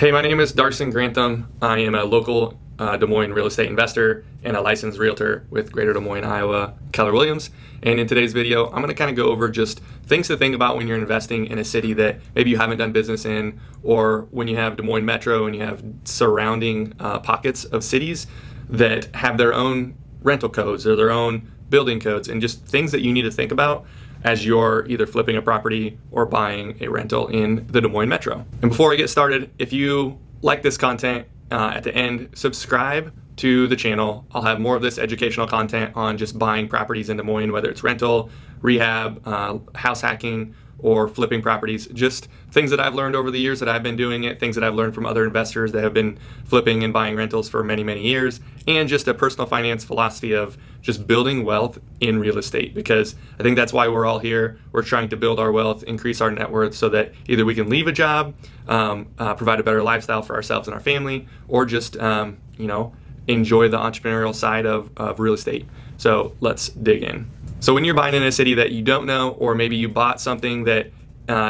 Hey, my name is Darson Grantham. I am a local Des Moines real estate investor and a licensed realtor with Greater Des Moines, Iowa, Keller Williams. And in today's video, I'm going to kind of go over just things to think about when you're investing in a city that maybe you haven't done business in, or when you have Des Moines Metro and you have surrounding pockets of cities that have their own rental codes or their own building codes, and just things that you need to think about as you're either flipping a property or buying a rental in the Des Moines Metro. And before I get started, if you like this content, at the end, subscribe to the channel. I'll have more of this educational content on just buying properties in Des Moines, whether it's rental, rehab, house hacking, or flipping properties. Just things that I've learned over the years that I've been doing it, things that I've learned from other investors that have been flipping and buying rentals for many, many years, and just a personal finance philosophy of just building wealth in real estate, because I think that's why we're all here. We're trying to build our wealth, increase our net worth, so that either we can leave a job, provide a better lifestyle for ourselves and our family, or just enjoy the entrepreneurial side of real estate. So let's dig in. So when you're buying in a city that you don't know, or maybe you bought something that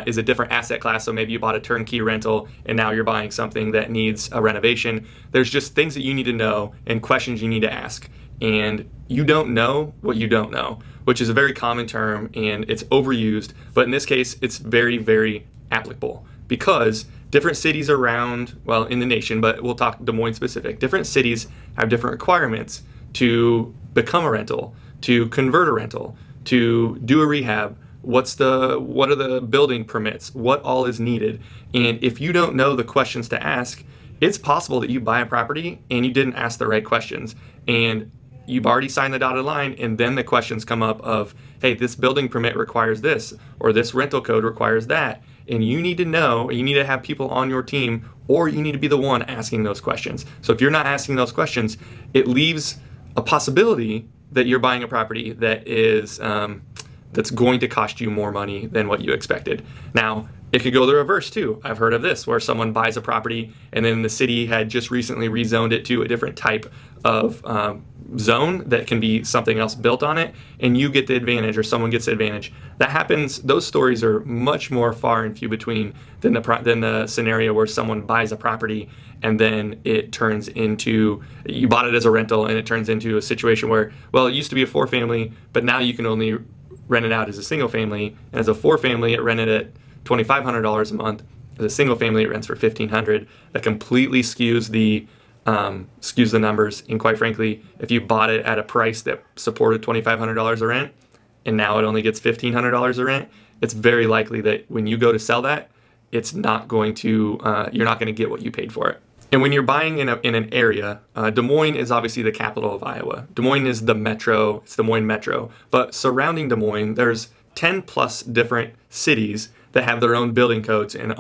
is a different asset class, so maybe you bought a turnkey rental and now you're buying something that needs a renovation, there's just things that you need to know and questions you need to ask. And you don't know what you don't know, which is a very common term and it's overused, but in this case, it's very, very applicable, because different cities around, well, in the nation, but we'll talk Des Moines specific, different cities have different requirements to become a rental, to convert a rental, to do a rehab. What are the building permits? What all is needed? And if you don't know the questions to ask, it's possible that you buy a property and you didn't ask the right questions, and you've already signed the dotted line, and then the questions come up of, hey, this building permit requires this, or this rental code requires that. And you need to know, you need to have people on your team, or you need to be the one asking those questions. So if you're not asking those questions, it leaves a possibility that you're buying a property that is that's going to cost you more money than what you expected. Now, it could go the reverse too. I've heard of this, where someone buys a property and then the city had just recently rezoned it to a different type of zone that can be something else built on it, and you get the advantage, or someone gets the advantage. That happens. Those stories are much more far and few between than the scenario where someone buys a property and then it turns into, you bought it as a rental and it turns into a situation where, well, it used to be a 4-family, but now you can only rent it out as a single family, and as a 4-family it rented at $2,500 a month. As a single family it rents for $1,500. That completely skews the numbers. And quite frankly, if you bought it at a price that supported $2,500 a rent and now it only gets $1,500 a rent, it's very likely that when you go to sell that, it's not going to you're not going to get what you paid for it. And when you're buying in an area, Des Moines is obviously the capital of Iowa. Des Moines is the metro, it's Des Moines Metro. But surrounding Des Moines, there's 10 plus different cities that have their own building codes and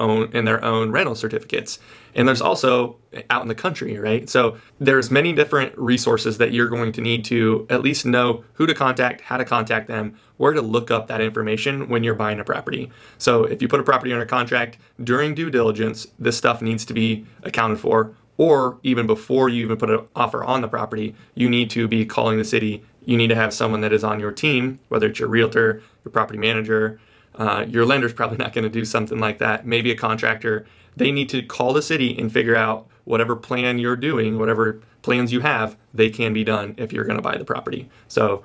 their own rental certificates. And there's also out in the country, right? So there's many different resources that you're going to need to at least know who to contact, how to contact them, where to look up that information when you're buying a property. So if you put a property under contract, during due diligence, this stuff needs to be accounted for, or even before you even put an offer on the property, you need to be calling the city. You need to have someone that is on your team, whether it's your realtor, your property manager. Your lender's probably not going to do something like that. Maybe a contractor. They need to call the city and figure out whatever plan you're doing, whatever plans you have, they can be done if you're going to buy the property. So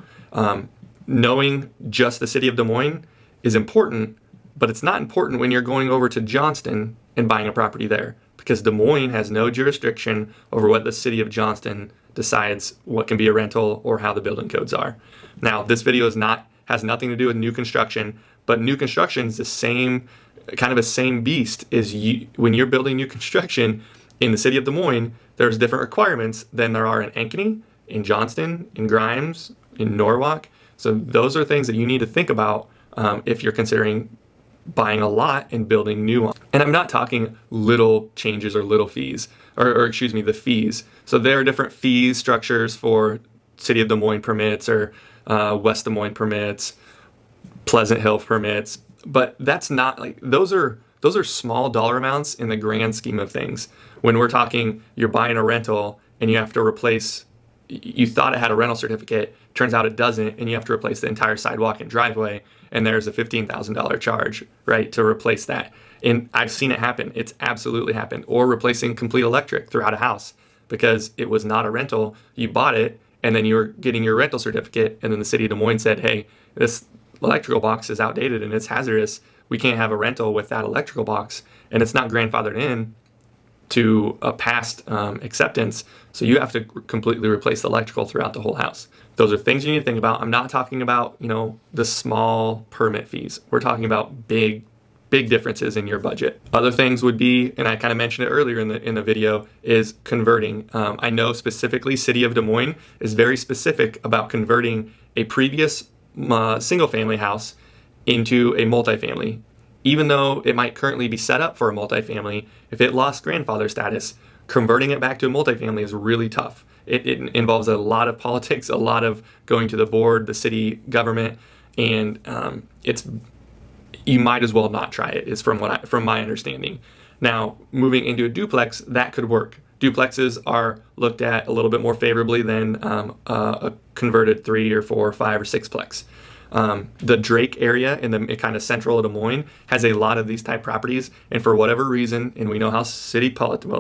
knowing just the city of Des Moines is important, but it's not important when you're going over to Johnston and buying a property there, because Des Moines has no jurisdiction over what the city of Johnston decides what can be a rental or how the building codes are. Now, this video has nothing to do with new construction, but new construction is the same beast. When you're building new construction in the city of Des Moines, there's different requirements than there are in Ankeny, in Johnston, in Grimes, in Norwalk. So those are things that you need to think about if you're considering buying a lot and building new. And I'm not talking little changes or little fees, or excuse me, the fees. So there are different fee structures for City of Des Moines permits, or West Des Moines permits, Pleasant Hill permits, but that's not like, those are small dollar amounts in the grand scheme of things. When we're talking, you're buying a rental and you have to replace, you thought it had a rental certificate, turns out it doesn't, and you have to replace the entire sidewalk and driveway, and there's a $15,000 charge, right, to replace that. And I've seen it happen. It's absolutely happened. Or replacing complete electric throughout a house because it was not a rental. You bought it, and then you were getting your rental certificate, and then the city of Des Moines said, hey, this electrical box is outdated and it's hazardous. We can't have a rental with that electrical box, and it's not grandfathered in to a past acceptance, so you have to completely replace the electrical throughout the whole house. Those are things you need to think about. I'm not talking about, the small permit fees. We're talking about big differences in your budget. Other things would be, and I kind of mentioned it earlier in the video, is converting. I know specifically City of Des Moines is very specific about converting a previous single family house into a multifamily. Even though it might currently be set up for a multifamily, if it lost grandfather status, converting it back to a multifamily is really tough. It involves a lot of politics, a lot of going to the board, the city government, and you might as well not try it, is from my understanding. Now, moving into a duplex, that could work. Duplexes are looked at a little bit more favorably than a converted 3 or 4 or 5 or 6plex. The Drake area in the kind of central Des Moines has a lot of these type properties, and for whatever reason, and we know how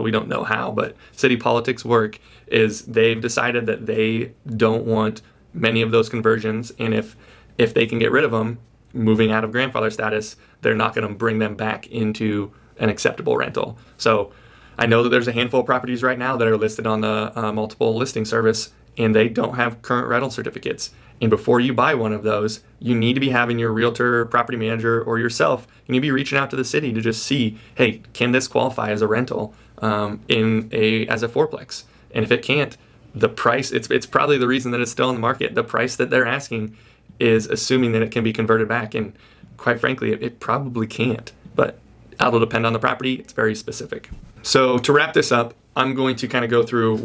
we don't know how, but city politics work, is they've decided that they don't want many of those conversions, and if they can get rid of them, moving out of grandfather status, they're not going to bring them back into an acceptable rental. So I know that there's a handful of properties right now that are listed on the multiple listing service, and they don't have current rental certificates. And before you buy one of those, you need to be having your realtor, property manager, or yourself, you need to be reaching out to the city to just see, hey, can this qualify as a rental as a fourplex? And if it can't, the price, it's probably the reason that it's still on the market. The price that they're asking is assuming that it can be converted back. And quite frankly, it probably can't. But it'll depend on the property. It's very specific. So to wrap this up, I'm going to kind of go through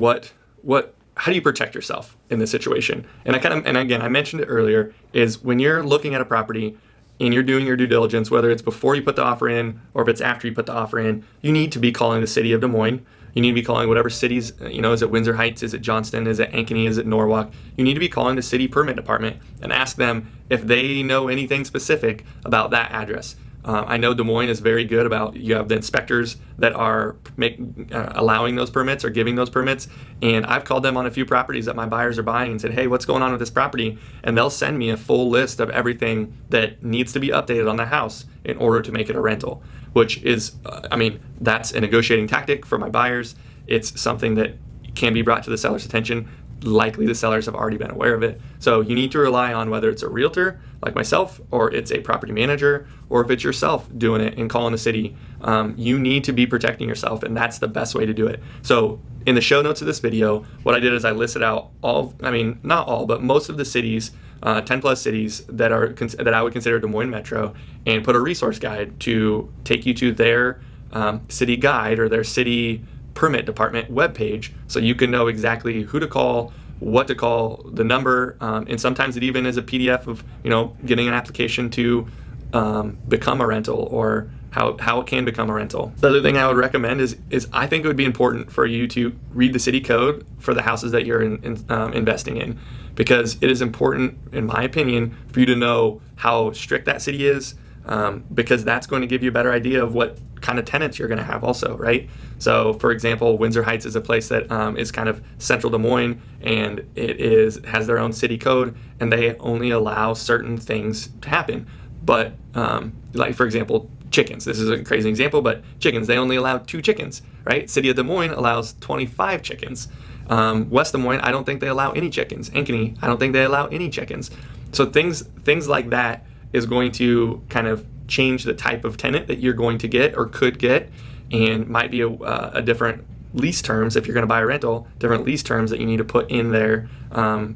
how do you protect yourself in this situation? And again, I mentioned it earlier, is when you're looking at a property and you're doing your due diligence, whether it's before you put the offer in or if it's after you put the offer in, you need to be calling the City of Des Moines. You need to be calling whatever cities, is it Windsor Heights, is it Johnston, is it Ankeny, is it Norwalk? You need to be calling the city permit department and ask them if they know anything specific about that address. I know Des Moines is very good about, you have the inspectors that are allowing those permits or giving those permits, and I've called them on a few properties that my buyers are buying and said, hey, what's going on with this property? And they'll send me a full list of everything that needs to be updated on the house in order to make it a rental, which is, that's a negotiating tactic for my buyers. It's something that can be brought to the seller's attention. Likely the sellers have already been aware of it. So you need to rely on whether it's a realtor like myself, or it's a property manager, or if it's yourself doing it and calling the city. You need to be protecting yourself, and that's the best way to do it. So in the show notes of this video, what I did is I listed out not all, but most of the cities, 10 plus cities that I would consider Des Moines Metro, and put a resource guide to take you to their city guide or their city permit department webpage, so you can know exactly who to call, what to call, the number, and sometimes it even is a PDF of getting an application to become a rental, or how it can become a rental. The other thing I would recommend is I think it would be important for you to read the city code for the houses that you're investing in, because it is important, in my opinion, for you to know how strict that city is, because that's going to give you a better idea of what kind of tenants you're going to have also, right? So for example, Windsor Heights is a place that is kind of central Des Moines, and it has their own city code, and they only allow certain things to happen. But like for example, chickens. This is a crazy example, but chickens, they only allow 2 chickens, right? City of Des Moines allows 25 chickens. West Des Moines, I don't think they allow any chickens. Ankeny, I don't think they allow any chickens. So things like that is going to kind of change the type of tenant that you're going to get or could get, and might be a different lease terms if you're going to buy a rental, different lease terms that you need to put in there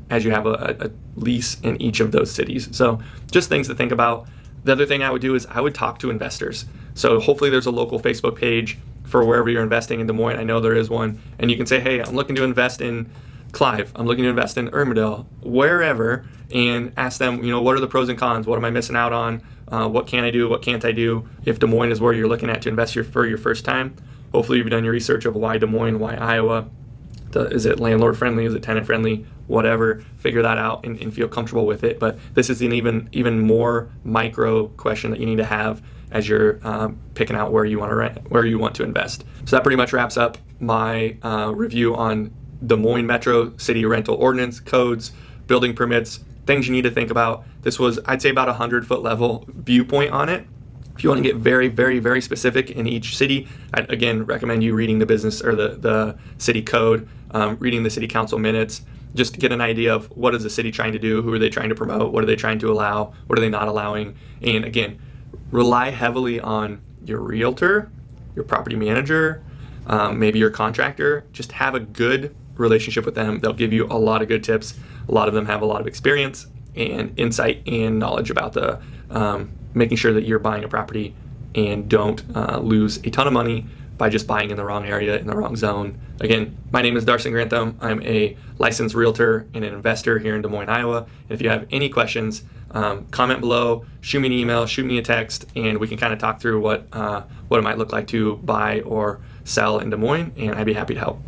as you have a lease in each of those cities. So just things to think about. The other thing I would do is I would talk to investors. So hopefully there's a local Facebook page for wherever you're investing in Des Moines. I know there is one, and you can say, hey, I'm looking to invest in Clive, I'm looking to invest in Ermidale, wherever, and ask them, what are the pros and cons? What am I missing out on? What can I do? What can't I do? If Des Moines is where you're looking at to invest for your first time, hopefully you've done your research of why Des Moines, why Iowa. Is it landlord friendly? Is it tenant friendly? Whatever, figure that out and feel comfortable with it. But this is an even more micro question that you need to have as you're picking out where you want to rent, where you want to invest. So that pretty much wraps up my review on Des Moines Metro City Rental Ordinance, codes, building permits, things you need to think about. This was, I'd say, about 100-foot level viewpoint on it. If you want to get very, very, very specific in each city, I'd again recommend you reading the business or the city code, reading the city council minutes, just to get an idea of what is the city trying to do, who are they trying to promote, what are they trying to allow, what are they not allowing. And again, rely heavily on your realtor, your property manager, maybe your contractor. Just have a good relationship with them. They'll give you a lot of good tips. A lot of them have a lot of experience and insight and knowledge about the making sure that you're buying a property and don't lose a ton of money by just buying in the wrong area, in the wrong zone. Again, my name is Darson Grantham. I'm a licensed realtor and an investor here in Des Moines, Iowa. And if you have any questions, comment below, shoot me an email, shoot me a text, and we can kind of talk through what it might look like to buy or sell in Des Moines, and I'd be happy to help.